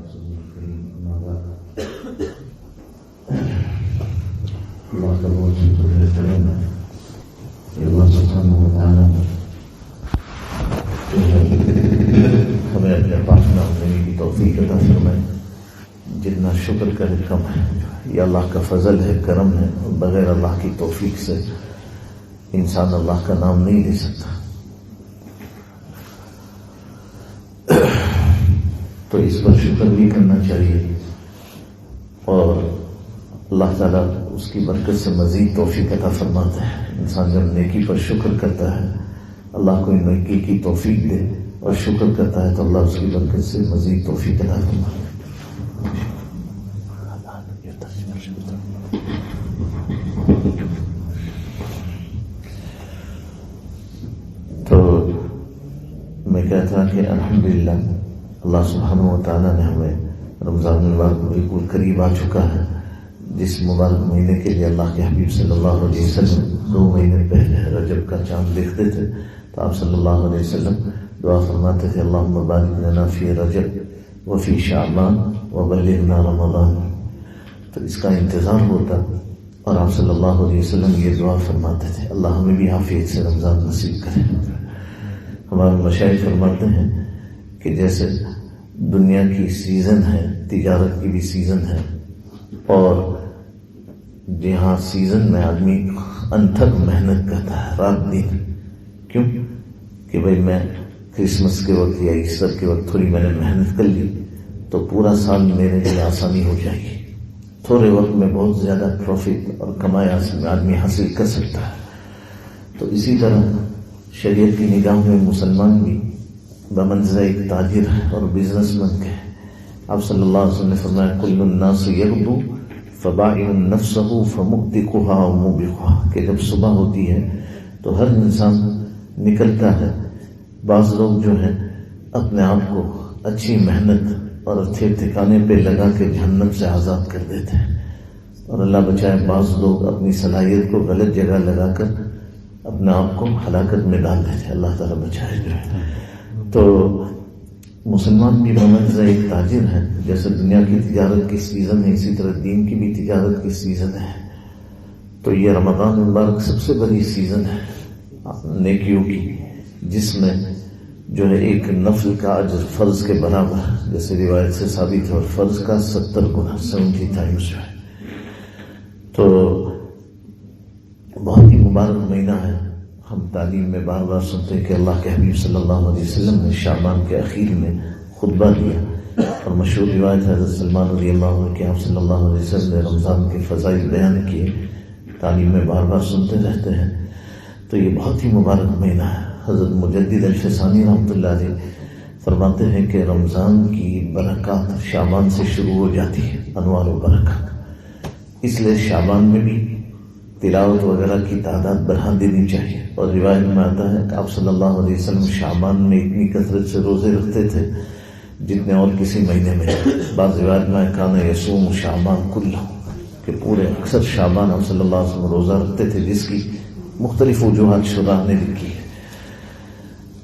اللہ کا بہت شکر کرم ہے کہ اللہ سبحانہ و تعالیٰ ہمیں اپنے پاس نہ ہونے کی توفیق عطا فرمائے. جتنا شکر کرے کم ہے. یہ اللہ کا فضل ہے، کرم ہے. بغیر اللہ کی توفیق سے انسان اللہ کا نام نہیں لے سکتا. تو اس پر شکر بھی کرنا چاہیے اور اللہ تعالیٰ اس کی برکت سے مزید توفیق عطا فرماتا ہے. انسان جب نیکی پر شکر کرتا ہے، اللہ کو نیکی کی توفیق دے اور شکر کرتا ہے تو اللہ اس کی برکت سے مزید توفیق عطا فرماتا ہے. تو میں کہتا کہ الحمدللہ اللہ سبحانہ و تعالیٰ نے ہمیں رمضان المبارک بالکل قریب آ چکا ہے، جس مبارک مہینے کے لیے اللہ کے حبیب صلی اللہ علیہ وسلم 2 مہینے پہلے رجب کا چاند دیکھتے تھے تو آپ صلی اللہ علیہ وسلم دعا فرماتے تھے اللہم بارک لنا فی رجب وفی شعبان وبلغنا رمضان. تو اس کا انتظار ہوتا اور آپ صلی اللہ علیہ وسلم یہ دعا فرماتے تھے اللہ ہمیں بھی عافیت سے رمضان نصیب کرے. ہمارے مشائخ فرماتے ہیں کہ جیسے دنیا کی سیزن ہے، تجارت کی بھی سیزن ہے، اور جہاں سیزن میں آدمی انتھک محنت کرتا ہے رات دن. کیوں کہ بھئی میں کرسمس کے وقت یا ایسٹر کے وقت تھوڑی میں نے محنت کر لی تو پورا سال میرے لیے آسانی ہو جائے گی. تھوڑے وقت میں بہت زیادہ پروفٹ اور کمایا آدمی حاصل کر سکتا ہے. تو اسی طرح شریعت کی نگاہ میں مسلمان بھی بمنزلہ ایک تاجر ہے اور بزنس مین ہے. آپ صلی اللہ علیہ وسلم نے فرمایا کل الناس یغدو فبائع نفسہ فمبتکھا وموبقھا، کہ جب صبح ہوتی ہے تو ہر انسان نکلتا ہے. بعض لوگ جو ہیں اپنے آپ کو اچھی محنت اور اچھے ٹھکانے پہ لگا کے جہنم سے آزاد کر دیتے ہیں، اور اللہ بچائے بعض لوگ اپنی صلاحیت کو غلط جگہ لگا کر اپنے آپ کو ہلاکت میں ڈال دیتے ہیں. اللہ تعالیٰ بچائے جو ہے. تو مسلمان بھی بمنزلہ ایک تاجر ہے. جیسے دنیا کی تجارت کی سیزن ہے اسی طرح دین کی بھی تجارت کی سیزن ہے. تو یہ رمضان المبارک سب سے بڑی سیزن ہے نیکیوں کی، جس میں جو ہے ایک نفل کا اجر فرض کے برابر، جیسے روایت سے ثابت ہے، اور فرض کا 70 گنا 70 ٹائمز جو ہے. تو بہت ہی مبارک مہینہ ہے. ہم تعلیم میں بار بار سنتے ہیں کہ اللہ کے حبیب صلی اللہ علیہ وسلم نے شعبان کے اخیر میں خطبہ دیا، اور مشہور روایت ہے حضرت سلمان رضی اللہ عنہ کہ آپ صلی اللہ علیہ وسلم نے رمضان کے فضائل بیان کیے. تعلیم میں بار بار سنتے رہتے ہیں. تو یہ بہت ہی مبارک مہینہ ہے. حضرت مجدد الفسانی رحمۃ اللہ علیہ فرماتے ہیں کہ رمضان کی برکات شعبان سے شروع ہو جاتی ہے، انوار و برکات. اس لیے شعبان میں بھی تلاوت وغیرہ کی تعداد بڑھا دینی چاہیے. اور روایت میں آتا ہے کہ آپ صلی اللہ علیہ وسلم شعبان میں اتنی کثرت سے روزے رکھتے تھے جتنے اور کسی مہینے میں. بعض روایت میں کان یصوم شعبان کلہ، کہ پورے اکثر شعبان آپ صلی اللہ علیہ وسلم روزہ رکھتے تھے، جس کی مختلف وجوہات شرح نے لکھی ہے.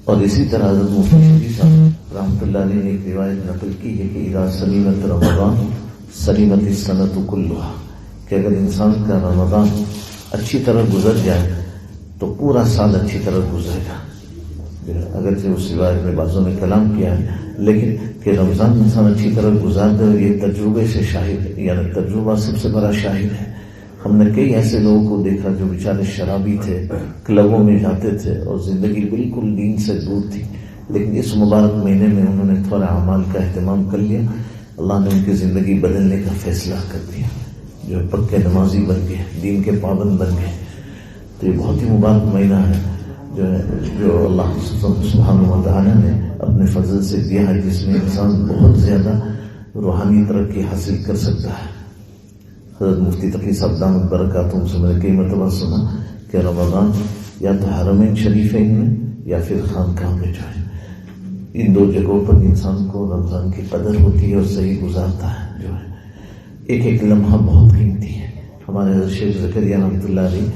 اور اسی طرح حضرت مفتی صاحب رحمۃ اللہ علیہ نے ایک روایت نقل کی ہے کہ اذا سلیمت رمضان سلیمت السنۃ کلھا، کہ اگر انسان کا رمضان اچھی طرح گزر جائے تو پورا سال اچھی طرح گزرے گا. اگرچہ اس روایت میں بعضوں نے کلام کیا ہے، لیکن کہ رمضان انسان اچھی طرح گزار دے، اور یہ تجربے سے شاہد ہے، یعنی تجربہ سب سے بڑا شاہد ہے. ہم نے کئی ایسے لوگوں کو دیکھا جو بیچارے شرابی تھے، کلبوں میں جاتے تھے اور زندگی بالکل دین سے دور تھی، لیکن اس مبارک مہینے میں انہوں نے تھوڑا اعمال کا اہتمام کر لیا. اللہ نے ان کی زندگی بدلنے کا فیصلہ کر دیا، جو پکے نمازی بن گئے، دین کے پابند بن گئے. تو یہ بہت ہی مبارک مہینہ ہے جو اللہ سبحانہ و تعالیٰ نے اپنے فضل سے دیا ہے، جس میں انسان بہت زیادہ روحانی ترقی حاصل کر سکتا ہے. حضرت مفتی تقی صاحب دامت برکاتہم سے میں نے کئی مرتبہ سنا کہ رمضان یا تو حرمین شریفین میں یا پھر خانقاہ میں جو ہے، ان 2 جگہوں پر انسان کو رمضان کی قدر ہوتی ہے اور صحیح گزارتا ہے. جو ہے ایک ایک لمحہ بہت قیمتی ہے. ہمارے حضرت شیخ زکریا رحمۃ اللہ علیہ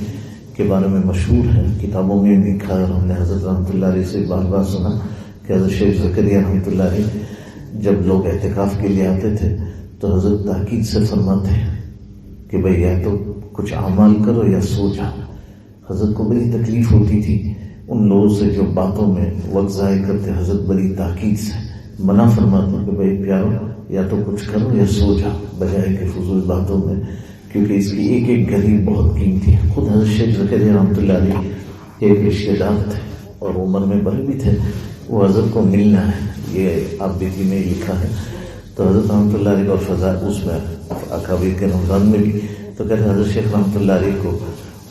کے بارے میں مشہور ہے، کتابوں میں لکھا ہے، اور ہم نے حضرت رحمۃ اللہ علیہ سے بار بار سنا کہ حضرت شیخ زکریا رحمۃ اللہ علیہ جب لوگ اعتکاف کے لیے آتے تھے تو حضرت تاکید سے فرماتے ہیں کہ بھئی یا تو کچھ اعمال کرو یا سو جاؤ. حضرت کو بڑی تکلیف ہوتی تھی ان لوگوں سے جو باتوں میں وقت ضائع کرتے. حضرت بڑی تاکید سے منع فرماتے کہ بھئی پیارو یا تو کچھ کرو یا سو جاؤ بجائے کہ فضول باتوں میں، کیونکہ اس کی ایک ایک گھڑی بہت قیمتی ہے. خود حضرت شیخ زکریا رحمۃ اللہ علیہ ایک رشتے دار تھے اور عمر میں بڑے بھی تھے، وہ حضرت کو ملنا ہے، یہ آپ بیٹی میں لکھا ہے. تو حضرت رحمۃ اللہ علیہ اور فضائل اس میں اکابر کے رمضان میں بھی تو کہتے ہیں حضرت شیخ رحمۃ اللہ علیہ کو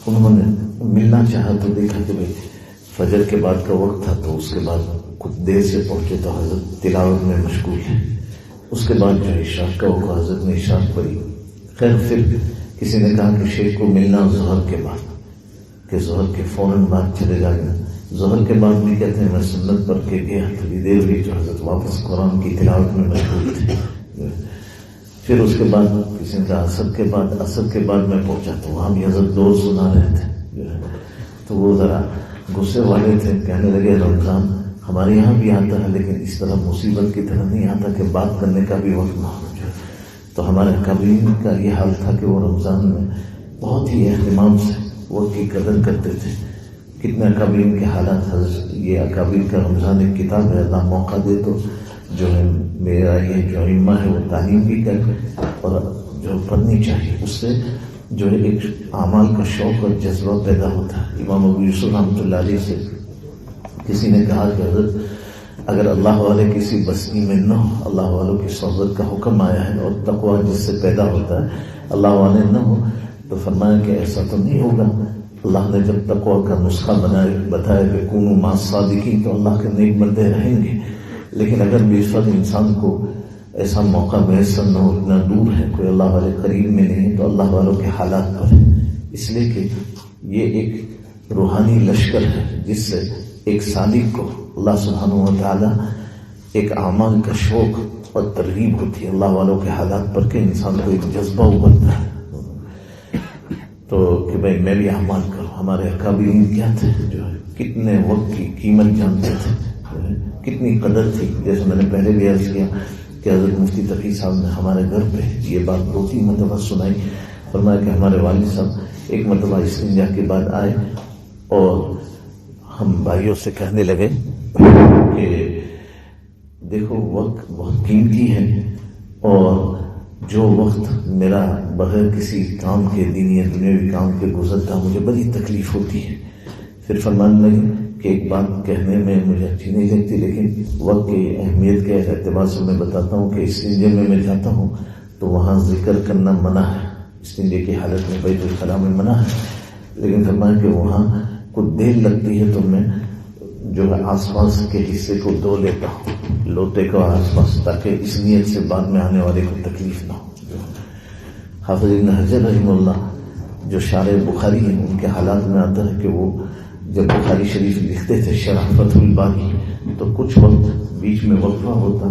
انہوں نے ملنا چاہا تو دیکھا کہ بھائی فجر کے بعد کا وقت تھا تو اس کے بعد کچھ دیر سے پہنچے تو حضرت تلاوت میں مشغول ہیں. اس کے بعد جو اشراق کا وقت حضرت نے اشراق پڑھی. خیر پھر کسی نے کہا کہ شیخ کو ملنا ظہر کے بعد، کہ ظہر کے فوراً بعد چلے جانا. ظہر کے بعد بھی کہتے ہیں میں سنت پڑھ کے گیا، تھوڑی دیر ہوئی جو حضرت واپس قرآن کی تلاوت میں مشغول تھے. پھر اس کے بعد کسی نے کہا عصر کے بعد میں پہنچا تو وہاں بھی حضرت دور سنا رہے تھے. تو وہ ذرا غصے والے تھے، کہنے لگے رمضان ہمارے یہاں بھی آتا ہے لیکن اس طرح مصیبت کی طرح نہیں آتا کہ بات کرنے کا بھی وقت نہ ہو جائے. تو ہمارے قابلین کا یہ حال تھا کہ وہ رمضان میں بہت ہی اہتمام سے وقت کی قدر کرتے تھے. کتنے اکابرین کے حالات. حضرت یہ اکابر کا رمضان ایک کتاب ہے، اللہ موقع دے تو جو ہے میرا یہ جو علماء ہے وہ تعلیم بھی کر اور جو پڑھنی چاہیے. اس سے جو ہے ایک اعمال کا شوق اور جذبہ پیدا ہوتا ہے. امام ابو یوسف رحمۃ اللہ علیہ سے کسی نے کہا کہ حضرت اگر اللہ والے کسی بستی میں نہ ہو، اللہ والوں کی صحبت کا حکم آیا ہے اور تقویٰ جس سے پیدا ہوتا ہے اللہ والے نہ ہو تو فرمایا کہ ایسا تو نہیں ہوگا. اللہ نے جب تقویٰ کا نسخہ بتایا کہ کونوا مع الصادقین تو اللہ کے نیک بندے رہیں گے. لیکن اگر بے وقت انسان کو ایسا موقع میسر نہ ہو، اتنا دور ہے، کوئی اللہ والے قریب میں نہیں ہے تو اللہ والوں کے حالات پر ہے. اس لیے کہ یہ ایک روحانی لشکر ہے جس سے ایک سالک کو اللہ سبحانہ و تعالی ایک اعمال کا شوق اور ترغیب ہوتی ہے اللہ والوں کے حالات پر کہ انسان کو ایک جذبہ ابھرتا ہے تو کہ بھائی میں بھی اعمال کروں. ہمارے اکابرین کیا تھے جو ہے کتنے وقت کی قیمت جانتے تھے، کتنی قدر تھی. جیسے میں نے پہلے بھی عرض کیا کہ حضرت مفتی تقی صاحب نے ہمارے گھر پہ یہ بات 2-3 مرتبہ سنائی. فرمایا کہ ہمارے والد صاحب ایک مرتبہ استنجا کے بعد آئے اور ہم بھائیوں سے کہنے لگے کہ دیکھو وقت بہت قیمتی ہے اور جو وقت میرا بغیر کسی کام کے دینی یا دنیاوی کام کے گزرتا مجھے بڑی تکلیف ہوتی ہے. پھر فرمانے لگے کہ ایک بات کہنے میں مجھے اچھی نہیں لگتی لیکن وقت کی اہمیت کے اعتبار سے میں بتاتا ہوں کہ استنجے میں جاتا ہوں تو وہاں ذکر کرنا منع ہے. استنجے کی حالت میں بیت الخلاء میں منع ہے، لیکن فرمایا کہ وہاں کچھ دیر لگتی ہے تو میں جو ہے آس پاس کے حصے کو دھو لیتا ہوں، لوٹے کو آس پاس، تاکہ اس نیت سے بعد میں آنے والے کو تکلیف نہ ہو. حافظ ابن حجر رحمہ اللہ جو شارح بخاری ہیں ان کے حالات میں آتا ہے کہ وہ جب بخاری شریف لکھتے تھے شرح فتح الباری تو کچھ وقت بیچ میں وقفہ ہوتا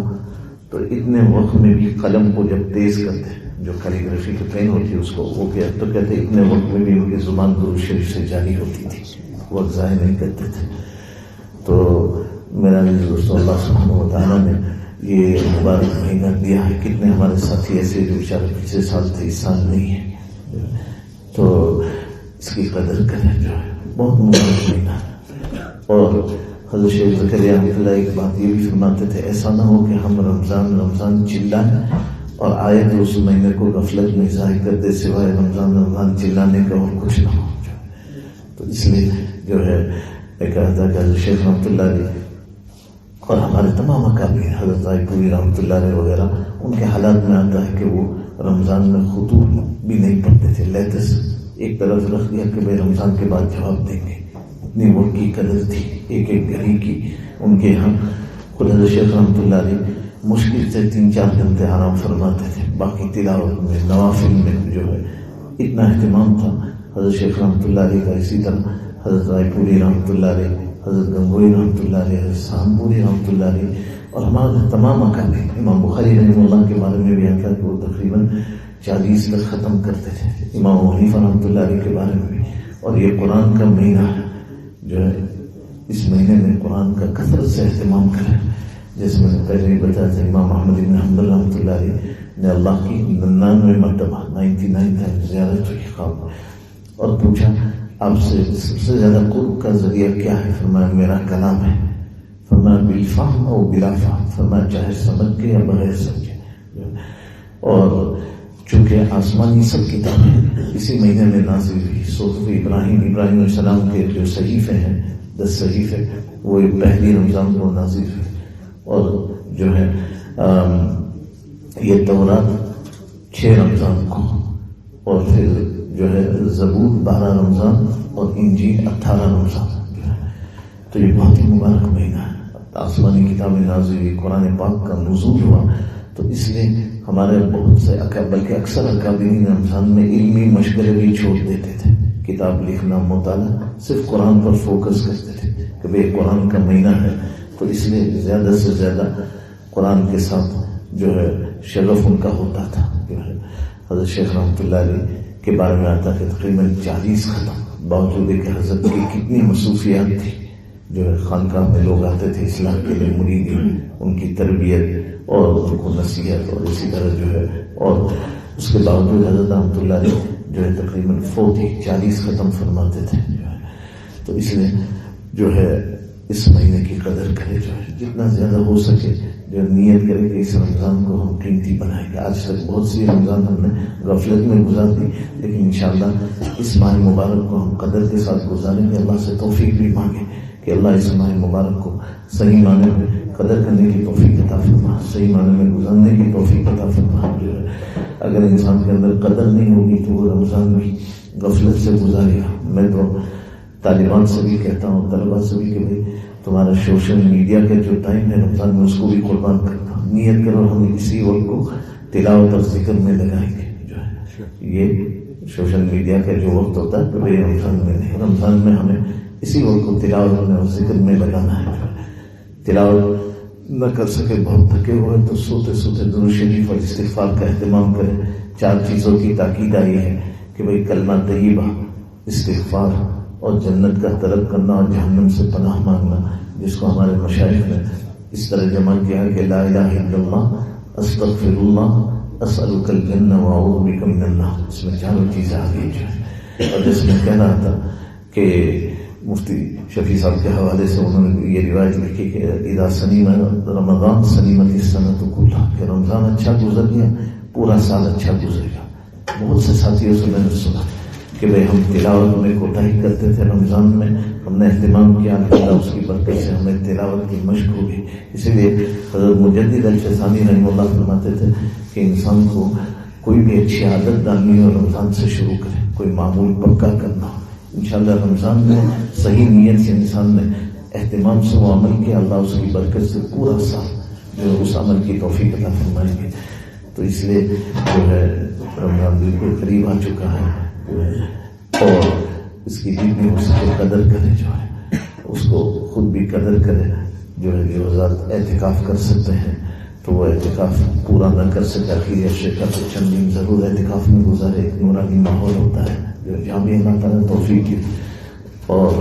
تو اتنے وقت میں بھی قلم کو جب تیز کرتے جو کیلیگرافی کی پین ہوتی ہے اس کو وہ تو کہتے اتنے وقت میں بھی ان کی زبان درود شریف سے جاری ہوتی تھی، وقت ضائع نہیں کرتے تھے. تو میرا دوستوں اللہ سبحانہ و تعالیٰ نے یہ مبارک مہینہ دیا ہے. کتنے ہمارے ساتھی ایسے جو بیچارے پچھلے سال تھے اس سال نہیں ہے، تو اس کی قدر کریں. جو ہے بہت مبارک مہینہ ہے. اور حضرت شیخ زکریا رحمۃ اللہ ایک بات یہ بھی فرماتے تھے ایسا نہ ہو کہ ہم رمضان چلائیں اور آئے تو اس مہینے کو غفلت میں ضائع کر دے سوائے رمضان چلانے کا اور کچھ نہ ہو. تو اس لیے جو ہے میں کہا تھا کہ حضرت شیخ رحمۃ اللہ علیہ اور ہمارے تمام اکابرین حضرت رائے پوری رحمۃ اللہ علیہ وغیرہ ان کے حالات میں آتا ہے کہ وہ رمضان میں خطوط بھی نہیں پڑھتے تھے، لیتے سے ایک طرف رکھ دیا کہ بھائی رمضان کے بعد جواب دیں گے. اتنی وقت کی قدر تھی ایک ایک گھڑی کی ان کے یہاں. خود حضرت شیخ رحمۃ اللہ علیہ مشکل سے 3-4 گھنٹے آرام فرماتے تھے، باقی تلاوت میں نوافل میں جو ہے اتنا اہتمام تھا. حضرت شیخ رحمۃ اللہ علیہ کا اسی طرح حضرت رائے پوری رحمۃ اللہ علیہ، حضرت گنگوئی رحمۃ اللہ علیہ، حضرت سامپوری رحمۃ اللہ علیہ اور ہمارے تمام اکابرین. امام بخاری رحمہ اللہ کے بارے میں بھی آتا ہے کہ وہ تقریباً 40 تک ختم کرتے تھے. امام ابو حنیفہ رحمۃ اللہ علیہ کے بارے میں بھی. اور یہ قرآن کا مہینہ ہے جو ہے اس مہینے میں قرآن کا کثرت سے اہتمام کریں. جیسے میں نے پہلے ہی بتایا تھا امام احمد بن حنبل رحمۃ اللہ علیہ نے اللہ کی 99 مرتبہ 99 ٹائم زیارت کی خواب، اور پوچھا آپ سے سب سے زیادہ قرب کا ذریعہ کیا ہے؟ فرمایا میرا کلام ہے، فرمایا بالفہم او بلا فہم، فرمایا چاہے سمجھ کے یا بغیر سمجھے۔ اور چونکہ آسمانی سب کتابیں اسی مہینے میں نازل ہوئی، صحف ابراہیم علیہ السلام کے جو صحیفے ہیں 10 صحیفے وہ پہلی رمضان کو نازل ہوئی، اور جو ہے یہ تورات 6 رمضان کو، اور پھر جو ہے زبور 12 رمضان اور انجیل 18 رمضان جو ہے۔ تو یہ بہت ہی مبارک مہینہ ہے، آسمانی کتابیں نازل ہوئی، قرآن پاک کا نزول ہوا، تو اس لیے ہمارے بہت سے بلکہ اکثر اکابرین رمضان میں علمی مشغلے بھی چھوڑ دیتے تھے، کتاب لکھنا مطالعہ، صرف قرآن پر فوکس کرتے تھے کہ بھئی قرآن کا مہینہ ہے، تو اس لیے زیادہ سے زیادہ قرآن کے ساتھ جو ہے شغف ان کا ہوتا تھا۔ جو ہے حضرت شیخ رحمۃ اللہ علیہ کے بارے میں آتا کہ تقریباً 40 ختم، باوجود کہ حضرت کی کتنی مصروفیات تھی، جو ہے خانقاہ میں لوگ آتے تھے اصلاح کے لیے، مریدین، ان کی تربیت اور ان کو نصیحت، اور اسی طرح جو ہے، اور اس کے باوجود حضرت رحمۃ اللہ علیہ جو ہے تقریباً 40 ختم فرماتے تھے۔ جو ہے تو اس لیے جو ہے اس مہینے کی قدر کرے، جو ہے جتنا زیادہ ہو سکے جو نیت کرے کہ اس رمضان کو ہم قیمتی بنائیں گے۔ آج تک بہت سی رمضان ہم نے غفلت میں گزار دی، لیکن انشاءاللہ اس ماہ مبارک کو ہم قدر کے ساتھ گزاریں گے۔ اللہ سے توفیق بھی مانگیں کہ اللہ اس ماہ مبارک کو صحیح معنی میں قدر کرنے کی توفیق عطا فرما، صحیح معنی میں گزارنے کی توفیق عطا فرما۔ جو ہے اگر انسان کے اندر قدر نہیں ہوگی تو وہ رمضان بھی غفلت سے گزارے گا۔ میں تو طالبان سے بھی کہتا ہوں، طلبا سے بھی، کہ بھائی تمہارا سوشل میڈیا کا جو ٹائم ہے رمضان میں اس کو بھی قربان کرتا ہوں، نیت کرو ہم اسی وقت کو تلاوت اور ذکر میں لگائیں گے۔ جو ہے یہ سوشل میڈیا کا جو وقت ہوتا ہے تو بھائی رمضان میں نہیں، رمضان میں ہمیں اسی وقت کو تلاوت میں اور ذکر میں لگانا ہے۔ جو ہے تلاوت نہ کر سکے، بہت تھکے ہوئے، تو سوتے سوتے درود شریف اور استغفار کا اہتمام کریں۔ 4 چیزوں کی تاکید آئی ہے کہ بھئی کلمہ طیبہ، استغفار اور جنت کا طلب کرنا اور جہنم سے پناہ مانگنا، جس کو ہمارے مشائخ نے اس طرح جمع کیا کہ لا الہ الا اللہ، استغفر اللہ، اسألک الجنہ واعوذ بک من النار۔ اس میں 4 چیزیں آ گئی جو ہے، اور جس میں کہہ رہا تھا کہ مفتی شفیع صاحب کے حوالے سے انہوں نے یہ روایت لکھی کہ اذا سلیم رمضان سلیمت السنۃ کلھا، کہ رمضان اچھا گزر گیا پورا سال اچھا گزرے گا۔ بہت سے ساتھیوں سے میں نے سنا کہ بھئی ہم تلاوت میں کوتاہی کرتے تھے، رمضان میں ہم نے اہتمام کیا، اللہ اس کی برکت سے ہمیں تلاوت کی مشق ہو گئی۔ اسی لیے حضرت مجدد الفسانی رحمہ اللہ فرماتے تھے کہ انسان کو کوئی بھی اچھی عادت ڈالنی ہو رمضان سے شروع کرے، کوئی معمول پکا کرنا ہو، انشاءاللہ رمضان میں صحیح نیت سے انسان نے اہتمام سے وہ عمل کیا، اللہ اس کی برکت سے پورا سال جو اس عمل کی توفیق عطا فرمائیں گے۔ تو اس لیے جو ہے رمضان بالکل قریب آ چکا ہے، اور اس کی جتنی اس کی قدر کرے، جو ہے اس کو خود بھی قدر کرے۔ جو ہے جو حضرات اعتکاف کر سکتے ہیں تو وہ اعتکاف پورا نہ کر سکے آخری عرصے کا تو چند دن ضرور اعتکاف میں گزارے۔ ایک نورانی ماحول ہوتا ہے جو جہاں بھی اللہ تعالیٰ توفیق کی، اور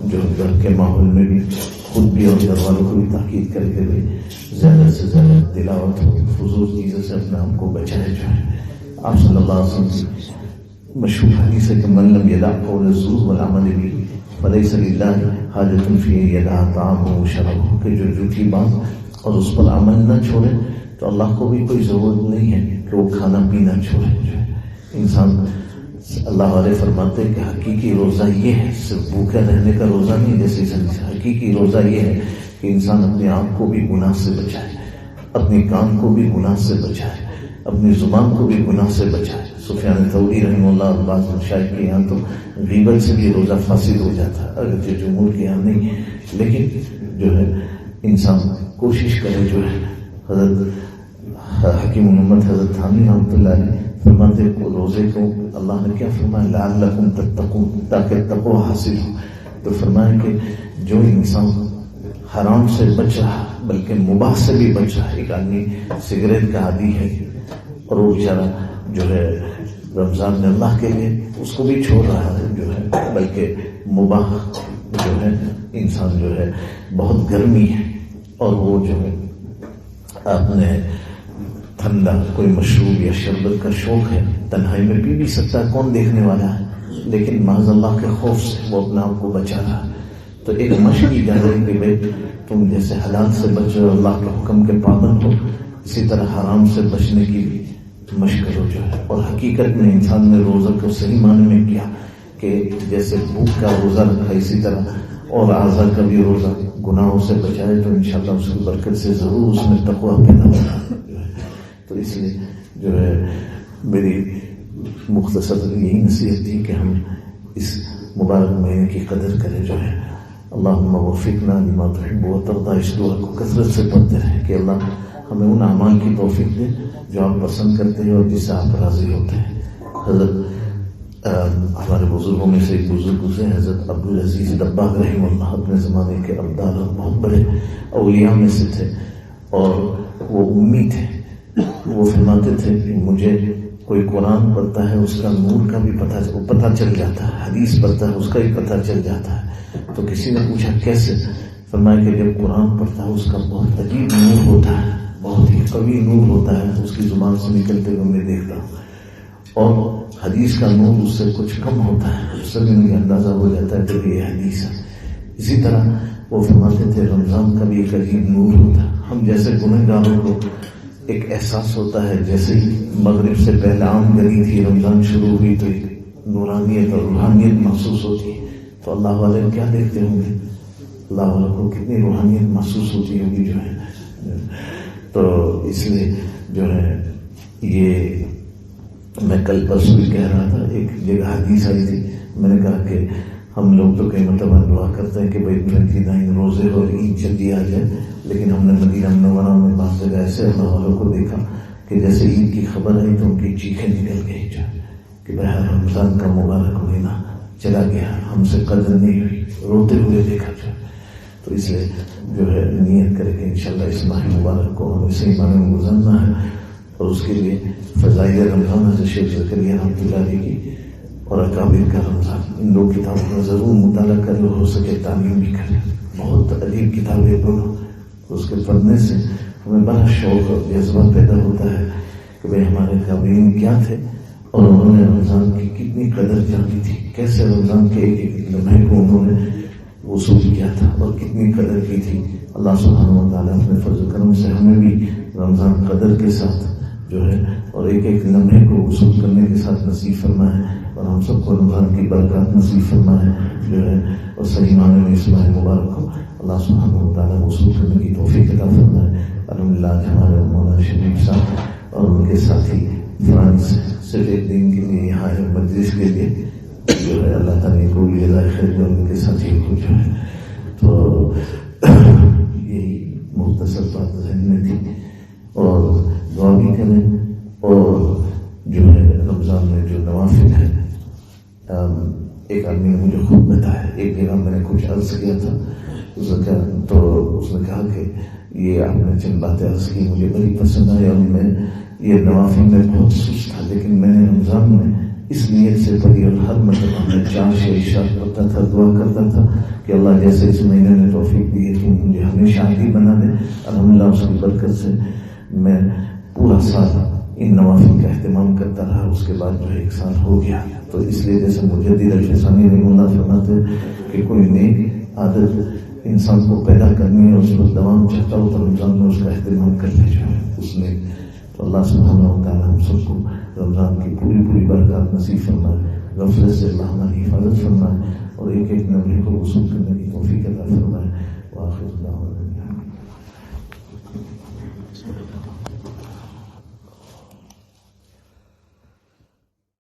جو گھر کے ماحول میں بھی خود بھی اور گھر والوں کو بھی تاکید کر کے بھی زیادہ سے زیادہ تلاوت فضول چیزوں سے اپنے آپ کو بچائے۔ جو ہے آپ صلی اللہ علیہ وسلم کی مشہور حدیث ہے کہ من لم یدع قول الزور والعمل به فلیس للہ حاجۃ فی ان یدع طعامہ وشرابہ، کہ جو جھوٹی بات اور اس پر عمل نہ چھوڑے تو اللہ کو بھی کوئی ضرورت نہیں ہے کہ وہ کھانا پینا چھوڑے۔ جو ہے انسان، اللہ والے فرماتے ہیں کہ حقیقی روزہ یہ ہے، صرف بھوکے رہنے کا روزہ نہیں، جیسے حقیقی روزہ یہ ہے کہ انسان اپنے آپ کو بھی گناہ سے بچائے، اپنے کان کو بھی گناہ سے بچائے، اپنی زبان کو بھی گناہ سے بچائے۔ سفیان ثوری رحمہ اللہ اور بعض مشائخ کے یہاں تو غیبت سے بھی روزہ فاسد ہو جاتا ہے، اگرچہ جمہور کے یہاں نہیں، لیکن جو ہے انسان کوشش کرے۔ جو ہے حضرت حکیم الامت حضرت تھانوی رحمۃ اللہ علیہ فرماتے کو روزے کو اللہ نے کیا فرمایا، لعلکم تتقون، تاکہ تقوی حاصل ہو۔ تو فرمایا کہ جو انسان حرام سے بچ رہا بلکہ مباح سے بھی بچ رہا، ایک آدمی سگریٹ کا عادی ہے اور وہ بیچارہ جو ہے رمضان میں اللہ کے لیے اس کو بھی چھوڑ رہا ہے، جو ہے بلکہ مباح جو ہے انسان جو ہے بہت گرمی ہے اور وہ جو ہے آپ نے ٹھنڈا کوئی مشروب یا شربت کا شوق ہے، تنہائی میں پی بھی سکتا ہے، کون دیکھنے والا ہے، لیکن معاذ اللہ کے خوف سے وہ اپنے آپ کو بچا رہا ہے۔ تو ایک مشق کی جا رہی کہ بھائی تم جیسے حالات سے بچ رہے ہو، اللہ کے حکم کے پابند ہو، اسی طرح حرام سے بچنے کی بھی مشق کرو جو ہے۔ اور حقیقت میں انسان نے روزہ کو صحیح معنی میں کیا کہ جیسے بھوک کا روزہ رکھا، اسی طرح اور اعضاء کا بھی روزہ گناہوں سے بچائے تو انشاءاللہ اس کی برکت سے ضرور اس میں تقویٰ پیدا ہوگا۔ تو اس لیے جو ہے میری مختصر یہی نصیحت تھی کہ ہم اس مبارک مہینے کی قدر کریں جو ہے۔ اللہم وفقنا لما تحب وترضى، اس دعا کو کثرت سے پڑھتے رہیں کہ اللہ ہمیں ان اعمال کی توفیق دے جو آپ پسند کرتے ہیں اور جس سے آپ راضی ہوتے ہیں۔ حضرت ہمارے بزرگوں میں سے ایک بزرگ سے حضرت عبدالعزیز دباغ رحمہ اللہ اپنے زمانے کے ابدال اور بہت بڑے اولیاء میں سے تھے اور وہ امی تھے۔ وہ فرماتے تھے کہ مجھے کوئی قرآن پڑھتا ہے اس کا نور کا بھی پتہ چل جاتا ہے، حدیث پڑھتا ہے اس کا بھی پتہ چل جاتا ہے۔ تو کسی نے پوچھا کیسے؟ فرمایا کہ جب قرآن پڑھتا ہے اس کا بہت عجیب نور ہوتا ہے، بہت ہی قوی نور ہوتا ہے، اس کی زبان سے نکلتے ہوئے میں دیکھتا ہوں، اور حدیث کا نور اس سے کچھ کم ہوتا ہے، اس سے بھی مجھے اندازہ ہو جاتا ہے کہ یہ حدیث ہے۔ اسی طرح وہ فرماتے تھے رمضان کا بھی ایک عجیب نور ہوتا ہے۔ ہم جیسے گنہگاروں کو ایک احساس ہوتا ہے، جیسے ہی مغرب سے پہلے عام گری تھی، رمضان شروع ہوئی تو ایک نورانیت اور روحانیت محسوس ہوتی ہے۔ تو اللہ والے کیا دیکھتے ہوں گے، اللہ والوں کو کتنی روحانیت محسوس ہوتی ہوگی جو ہے۔ تو اس لیے جو ہے یہ میں کل پرسوں بھی کہہ رہا تھا، ایک جگہ حدیث آئی تھی، میں نے کہا کہ ہم لوگ تو کئی مرتبہ دعا کرتے ہیں کہ بھائی 29 روزے اور عید جلدی آ جائے، لیکن ہم نے مدینہ منورہ میں بعض جگہ ایسے اللہ والوں کو دیکھا کہ جیسے عید کی خبر آئی تو ان کی چیخیں نکل گئی جو کہ بہر رمضان کا مبارک مہینہ چلا گیا، ہم سے قدر نہیں ہوئی، روتے ہوئے دیکھا جو۔ تو اس لیے جو ہے نیت کرے کہ انشاءاللہ اس ماہ مبارک کو ہمیں صحیح معنی میں گزارنا ہے، اور اس کے لیے فضائل رمضان حضرت شیخ زکریا رحمۃ اللہ علیہ کی اور اکابر کا رمضان، ان دو کتابوں کا ضرور مطالعہ کرے، ہو سکے تعلیم بھی کرے۔ بہت عجیب کتابیں دونوں، اس کے پڑھنے سے ہمیں بڑا شوق اور جذبہ پیدا ہوتا ہے کہ بھئی ہمارے اکابرین کیا تھے اور انہوں نے رمضان کی کتنی قدر جانی تھی، کیسے رمضان کے ایک ایک لمحے کو انہوں نے وصول کیا تھا اور کتنی قدر کی تھی۔ اللہ سبحانہ و تعالیٰ اپنے فضل و کرم سے ہمیں بھی رمضان قدر کے ساتھ جو ہے اور ایک ایک لمحے کو وصول کرنے کے ساتھ نصیب فرمائے، اور ہم سب کو رمضان کی برکات نصیب فرمائے جو ہے، اور صحیح معنی میں اس ماہ مبارک کو اللہ سبحانہ و تعالیٰ وصول کرنے کی توفیق عطا فرمائے۔ الحمدللہ ہمارے مولانا شریف صاحب اور ان کے ساتھی فرانس صرف ایک دن کے لیے یہاں ہے مجلس کے لیے جو ہے، اللہ تعالیٰ کو بھی جزائے خیر دے، ان کے ساتھیوں کو جو ہے۔ تو یہی مختصر بات ذہن میں تھی، اور دعا بھی کریں، اور جو ہے رمضان میں جو نوافل ہے، ایک آدمی نے مجھے خود بتایا، ایک جگہ میں نے کچھ عرض کیا تھا تو اس نے کہا کہ یہ آپ نے چند باتیں عرض کی مجھے بڑی پسند آئی، اور میں یہ نوافل میں بہت سست تھا، لیکن میں نے رمضان میں اس نیت سے پڑھی، اور ہر مرتبہ میں 4 شعر پڑھتا تھا، دعا کرتا تھا کہ اللہ جیسے اس مہینے میں توفیق دی ہے تو مجھے ہمیشہ عادی بنا دے۔ الحمدللہ اس کی برکت سے میں پورا سال ان نوافل کا اہتمام کرتا رہا، اس کے بعد جو ہے 1 سال ہو گیا۔ تو اس لیے جیسے مجدد الفسانی رحمہ اللہ فرماتے کہ کوئی نیک عادت انسان کو پیدا کرنی ہے، اس پر دوام چاہتا ہو تو رمضان میں اس کا اہتمام کرنے جو ہے اس میں۔ تو اللہ سبحانہ و تعالیٰ ہم سب کو رمضان کی پوری برکات نصیب فرمائے، غفلت سے اللہ ہماری حفاظت فرمائے، اور ایک ایک لمحے کو وصول کرنے کی توفیق عطا فرمائے۔ وآخر دعوانا